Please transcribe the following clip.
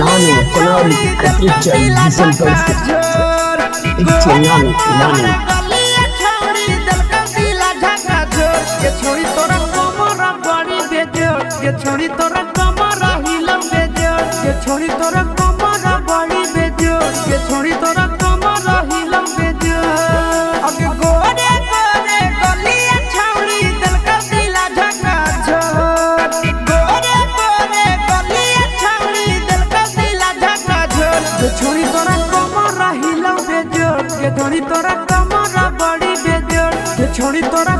ನಾನು ಕೊಲಾರಿ ಕಟ್ಟಿಚ್ಚ छोड़ी तोरा कमरा बड़ी बेजोर के छोड़ी तोरा कमरा हिलम बेजोर के छोड़ी तोरा कमरा बड़ी बेजोर के छोड़ी तोरा कमरा हिलम बेजोर अगे गोरे गोरे गलिया छौड़ी दिल का दिला झका झोर गोरे गोरे गलिया छौड़ी दिल का दिला झका झोर के छोड़ी तोरा कमरा हिलम बेजोर के छोड़ी तोरा कमरा बड़ी बेजोर के छोड़ी तोरा